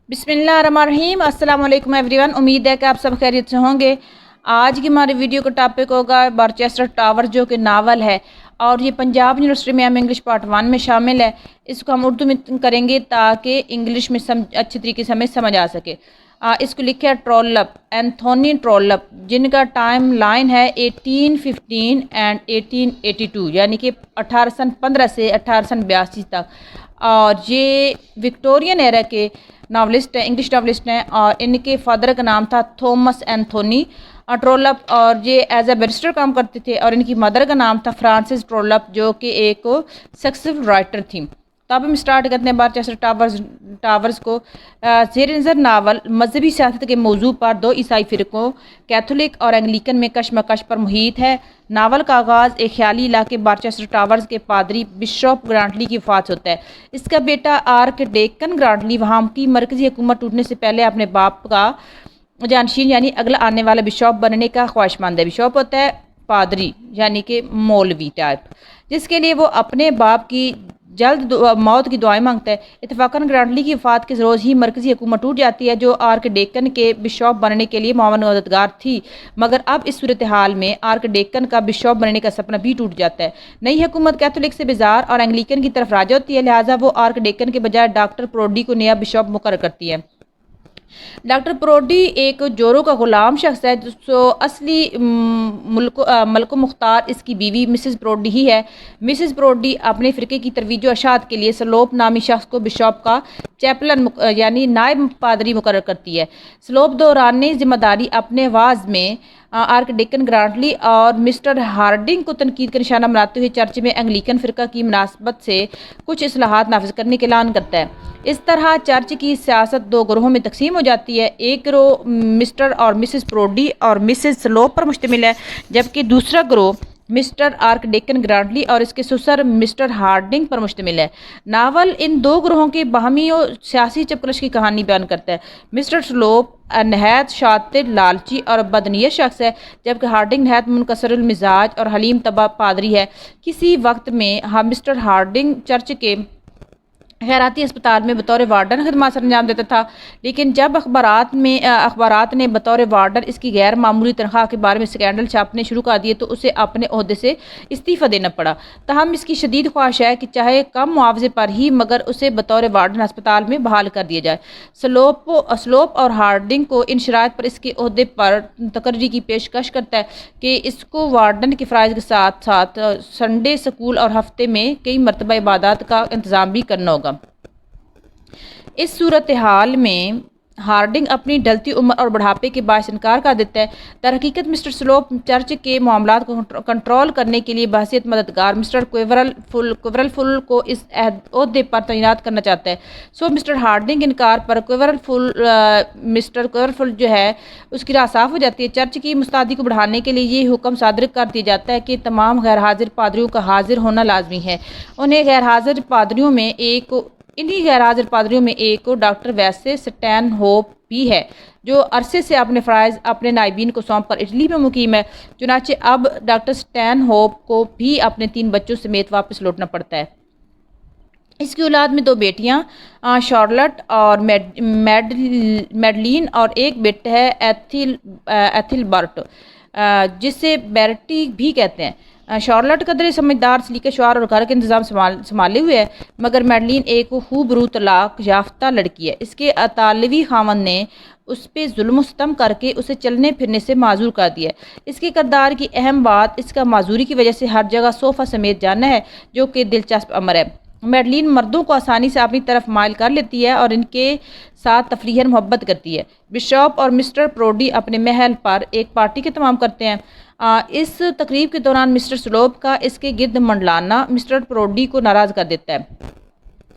बिस्मिल्लाहिर्रहमानिर्रहीम। अस्सलाम वालेकुम एवरीवन। उम्मीद है कि आप सब खैरियत से होंगे। आज की हमारे वीडियो का टॉपिक होगा बारचेस्टर टावर, जो कि नावल है और ये पंजाब यूनिवर्सिटी में हम इंग्लिश पार्ट 1 में शामिल है। इसको हम उर्दू में करेंगे ताकि इंग्लिश में अच्छी तरीके से हमें समझ आ सके। इसको लिखे है ट्रोलप, एंथोनी ट्रोलप, जिनका टाइम लाइन है 1815 एंड 1882, यानी कि 1815 से 1882 तक। और ये विक्टोरियन एरा के नावलिस्ट हैं, इंग्लिश नावलिस्ट हैं, और इनके फादर का नाम था थॉमस एंथोनी ट्रोलप, और ये एज ए बैरिस्टर काम करते थे। और इनकी मदर का नाम था फ्रांसिस ट्रोलप, जो कि एक सक्सेसफुल राइटर थी। तो अब हम स्टार्ट करते हैं बारचेस्टर टावर्स को। ज़ेर नज़र नावल मजहबी सियासत के मौजू पर दो ईसाई फ़िरक़ों कैथोलिक और एंग्लिकन में कशमकश पर मुहित है। नावल का आगाज़ एक ख्याली इलाके बारचेस्टर टावर्स के पादरी बिशप ग्रांटली की वफ़ात होता है। इसका बेटा आर्कडेकन ग्रांटली वहाँ की मरकज़ी हुकूमत टूटने से पहले अपने बाप का जानशीन यानी अगला आने वाला बिशप बनने का ख्वाहिशमंद है। बिशप होता है पादरी यानी कि मौलवी टाइप, जिसके लिए वो अपने बाप की जल्द मौत की दुआएं मांगता है। इत्तफाकन ग्रांटली की वफ़ात के रोज़ ही मरकज़ी हुकूमत टूट जाती है, जो आर्कडेकन के बिशप बनने के लिए मावन मददगार थी। मगर अब इस सूरत हाल में आर्कडेकन का बिशप बनने का सपना भी टूट जाता है। नई हुकूमत कैथोलिक से बेजार और एंग्लिकन की तरफ राजा होती है, लिहाजा वो आर्कडेकन के बजाय डॉक्टर प्रोडी को नया बिशप मुकर्रर करती है। डॉक्टर प्रोडी एक जोरों का ग़ुलाम शख्स है, जो असली मलको मुख्तार इसकी बीवी मिसेस प्रोडी ही है। मिसेस प्रोडी अपने फ़िरके की तरवीज अशात के लिए स्लोप नामी शख्स को बिशप का चैपलन यानी नायब पादरी मुकर्रर करती है। स्लोप दौरान जिम्मेदारी अपने आवाज़ में आर्कडेकन ग्रांटली और मिस्टर हार्डिंग को तनकीद का निशाना बनाते हुए चर्च में एंग्लिकन फ़िरका की मुनासबत से कुछ इस्लाहात नाफिज करने का ऐलान करता है। इस तरह चर्च की सियासत दो ग्रोहों में तकसीम हो जाती है। एक ग्रोह मिस्टर और मिसेस प्रोडी और मिसेस स्लोप पर मुश्तमिल है, जबकि दूसरा ग्रोह मिस्टर आर्कडेकन ग्रांटली और इसके ससुर मिस्टर हार्डिंग पर मुश्तमिल है। नावल इन दो ग्रोहों के बाहमी और सियासी चपकलश की कहानी बयान करता है। मिस्टर स्लोप नहायत शातिर, लालची और बदनीयत शख्स है, जबकि हार्डिंग नहायत मुनकसरुल मिजाज और हलीम तबा पादरी है। किसी वक्त में मिस्टर हार्डिंग चर्च के खैराती अस्पताल में बतौर वार्डन खदमात सर अंजाम देता था, लेकिन जब अखबारात ने बतौर वार्डन इसकी गैर मामूली तनख्वाह के बारे में स्कैंडल छापने शुरू कर दिए, तो उसे अपने ओहदे से इस्तीफ़ा देना पड़ा। तहम इसकी शदीद ख्वाहिश है कि चाहे कम मुआवजे पर ही मगर उसे बतौर वार्डन अस्पताल में बहाल कर दिया जाए। स्लोप और हार्डिंग को इन शराइत पर इसके ओहदे पर तकर्री की पेशकश करता है कि इसको वार्डन के फ़राइज़ के साथ साथ संडे स्कूल और हफ्ते में कई मरतबा इबादत का इंतज़ाम भी करना होगा। इस सूरत हाल में हार्डिंग अपनी ढलती उम्र और बढ़ापे के बायस इनकार कर देता है। दरहकीकत मिस्टर स्लोप चर्च के मामलात को कंट्रोल करने के लिए बहसीत मददगार मिस्टर क्विवरल फुल को इस ओहदे पर तैनात करना चाहता है। सो मिस्टर हार्डिंग इनकार पर मिस्टर क्विवरल फुल जो है उसकी राह साफ हो जाती है। चर्च की मुस्तैदी को बढ़ाने के लिए ये हुक्म सादर कर दिया जाता है कि तमाम गैर हाजिर पादरियों का हाजिर होना लाजमी है। इन्हीं गैर हाजिर पादरियों में एक डॉक्टर वैसे स्टैन होप भी है, जो अरसे से अपने फ़राइज़ अपने नायबीन को सौंप कर इटली में मुकीम है। चुनांचे अब डॉक्टर स्टैन होप को भी अपने 3 बच्चों समेत वापस लौटना पड़ता है। इसकी औलाद में 2 बेटियां शार्लट और मैडलीन और एक बेटा है एथिलबर्ट, जिसे बैरटी भी कहते हैं। शार्लट कदर समझदार, सलीके शुआर और घर के इंतज़ाम संभाले हुए है, मगर मैडलीन एक खूबरू तलाक याफ्ता लड़की है। इसके अतालवी खामन ने उस पर जुल्म सितम करके उसे चलने फिरने से माजूर कर दिया है। इसके किरदार की अहम बात इसका माजूरी की वजह से हर जगह सोफ़ा समेत जाना है, जो कि दिलचस्प अमर है। मैडलीन मर्दों को आसानी से अपनी तरफ माइल कर लेती है और इनके साथ तफरीहन मोहब्बत करती है। बिशप और मिस्टर प्रोडी अपने महल पर एक पार्टी के तमाम करते हैं। इस तकरीब के दौरान मिस्टर स्लोप का इसके गिर्द मंडलाना मिस्टर प्रोडी को नाराज़ कर देता है।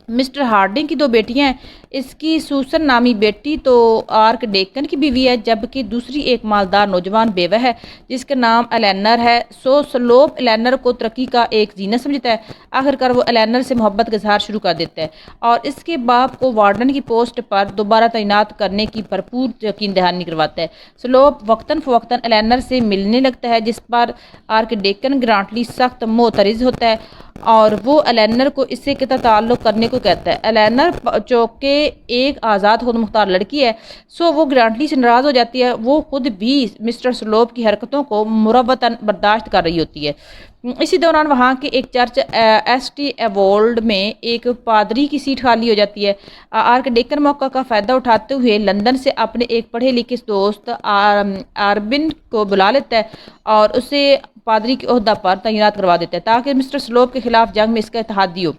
मिस्टर हार्डिंग की 2 बेटियां हैं। इसकी सूसन नामी बेटी तो आर्कडेकन की बीवी है, जबकि दूसरी एक मालदार नौजवान बेवा है जिसका नाम एलेनर है। स्लोप एलेनर को तरक्की का एक जीनत समझता है। आखिरकार वो एलेनर से मोहब्बत का इजहार शुरू कर देता है और इसके बाप को वार्डन की पोस्ट पर दोबारा तैनात करने की भरपूर यकीन दहानी करवाता है। स्लोप वक्तन फ़वक्तन एलेनर से मिलने लगता है, जिस पर आर्कडेकन ग्रांटली सख्त मोतरज़ होता है और वो एलेनर को इससे कितना ताल्लुक़ करने को کو کہتا ہے الینر چونکہ ایک آزاد خود مختار لڑکی ہے سو وہ گرانٹلی سے ناراض ہو جاتی ہے. وہ خود بھی مسٹر سلوپ کی حرکتوں کو مروتاً برداشت کر رہی ہوتی ہے. اسی دوران وہاں کے ایک چرچ ایس ٹی ایوولڈ میں ایک پادری کی سیٹ خالی ہو جاتی ہے. آرک ڈیکن موقع کا فائدہ اٹھاتے ہوئے لندن سے اپنے ایک پڑھے لکھے دوست آربن کو بلا لیتا ہے اور اسے پادری کے عہدہ پر تعینات کروا دیتا ہے تاکہ مسٹر سلوپ کے خلاف جنگ میں اس کا اتحادی ہو.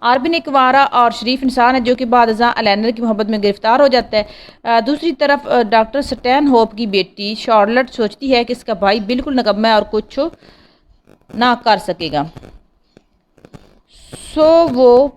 آربن ایک وارا اور شریف انسان ہے جو کہ بعد ازاں الینر کی محبت میں گرفتار ہو جاتا ہے. دوسری طرف ڈاکٹر سٹین ہوپ کی بیٹی شارلٹ سوچتی ہے کہ اس کا بھائی بالکل نکمہ ہے اور کچھ نہ کر سکے گا. سو وہ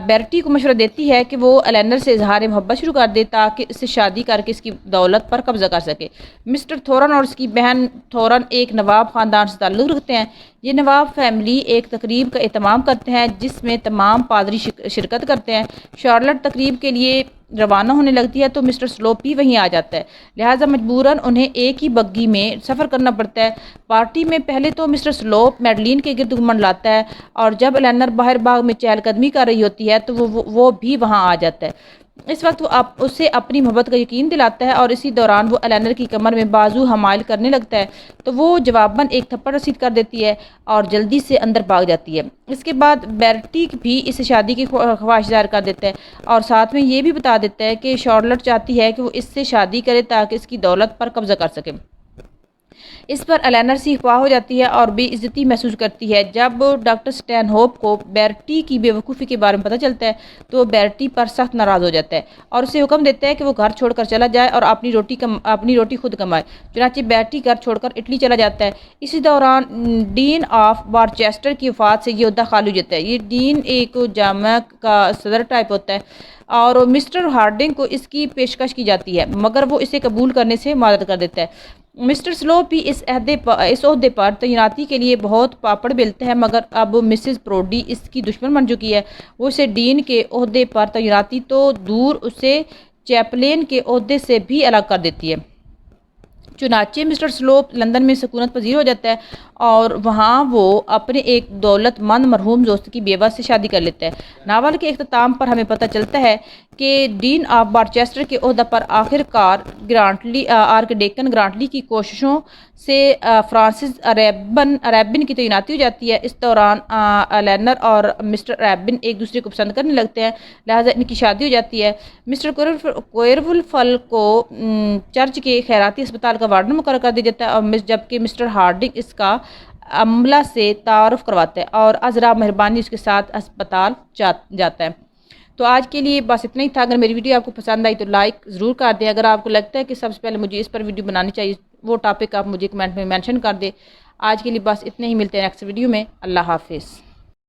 بیرٹی کو مشورہ دیتی ہے کہ وہ الینر سے اظہار محبت شروع کر دے تاکہ اس سے شادی کر کے اس کی دولت پر قبضہ کر سکے. مسٹر تھورن اور اس کی بہن تھورن ایک نواب خاندان سے تعلق رکھتے ہیں. یہ نواب فیملی ایک تقریب کا اہتمام کرتے ہیں جس میں تمام پادری شرکت کرتے ہیں. شارلٹ تقریب کے لیے روانہ ہونے لگتی ہے تو مسٹر سلوپ بھی وہیں آ جاتا ہے، لہٰذا مجبوراً انہیں ایک ہی بگی میں سفر کرنا پڑتا ہے. پارٹی میں پہلے تو مسٹر سلوپ میڈلین کے گرد منڈلاتا ہے اور جب الینر باہر باغ میں چہل قدمی کر رہی ہوتی ہے تو وہ بھی وہاں آ جاتا ہے. اس وقت وہ اسے اپنی محبت کا یقین دلاتا ہے اور اسی دوران وہ الینر کی کمر میں بازو حمائل کرنے لگتا ہے تو وہ جواباً ایک تھپڑ رسید کر دیتی ہے اور جلدی سے اندر بھاگ جاتی ہے. اس کے بعد بیرٹی بھی اس شادی کی خواہش ظاہر کر دیتا ہے اور ساتھ میں یہ بھی بتا دیتا ہے کہ شارلٹ چاہتی ہے کہ وہ اس سے شادی کرے تاکہ اس کی دولت پر قبضہ کر سکے. اس پر الینر سی خواہ ہو جاتی ہے اور بے عزتی محسوس کرتی ہے. جب ڈاکٹر سٹین ہوپ کو بیرٹی کی بے وقوفی کے بارے میں پتہ چلتا ہے تو وہ بیرٹی پر سخت ناراض ہو جاتا ہے اور اسے حکم دیتا ہے کہ وہ گھر چھوڑ کر چلا جائے اور اپنی روٹی خود کمائے. چنانچہ بیرٹی گھر چھوڑ کر اٹلی چلا جاتا ہے. اسی دوران ڈین آف بارچیسٹر کی وفات سے یہ عہدہ خالی ہو جاتا ہے. یہ ڈین ایک جامعہ کا صدر ٹائپ ہوتا ہے اور مسٹر ہارڈنگ کو اس کی پیشکش کی جاتی ہے مگر وہ اسے قبول کرنے سے معذرت کر دیتا ہے. مسٹر سلوپ بھی اس عہدے پر تعیناتی کے لیے بہت پاپڑ بیلتے ہیں مگر اب مسز پروڈی اس کی دشمن بن چکی ہے. وہ اسے ڈین کے عہدے پر تعیناتی تو دور اسے چیپلین کے عہدے سے بھی الگ کر دیتی ہے. چنانچہ مسٹر سلوپ لندن میں سکونت پذیر ہو جاتا ہے اور وہاں وہ اپنے ایک دولت مند مرحوم دوست کی بیوہ سے شادی کر لیتا ہے. ناول کے اختتام پر ہمیں پتہ چلتا ہے کہ ڈین آف بارچیسٹر کے عہدہ پر آخر کار آرک ڈیکن گرانٹلی کی کوششوں سے فرانسس اریبن کی تعیناتی ہو جاتی ہے. اس دوران الینر اور مسٹر اریبن ایک دوسرے کو پسند کرنے لگتے ہیں لہٰذا ان کی شادی ہو جاتی ہے. مسٹر کوئرولفل کو چرچ کے خیراتی اسپتال کا وارڈن مقرر کر دیا جاتا ہے اور جبکہ مسٹر ہارڈنگ اس کا عملہ سے تعارف کرواتا ہے اور عذرا مہربانی اس کے ساتھ اسپتال جاتا ہے. تو آج کے لیے بس اتنا ہی تھا. اگر میری ویڈیو آپ کو پسند آئی تو لائک ضرور کر دیں. اگر آپ کو لگتا ہے کہ سب سے پہلے مجھے اس پر ویڈیو بنانی چاہیے وہ ٹاپک آپ مجھے کمنٹ میں مینشن کر دیں. آج کے لیے بس اتنے ہی، ملتے ہیں نیکسٹ ویڈیو میں. اللہ حافظ.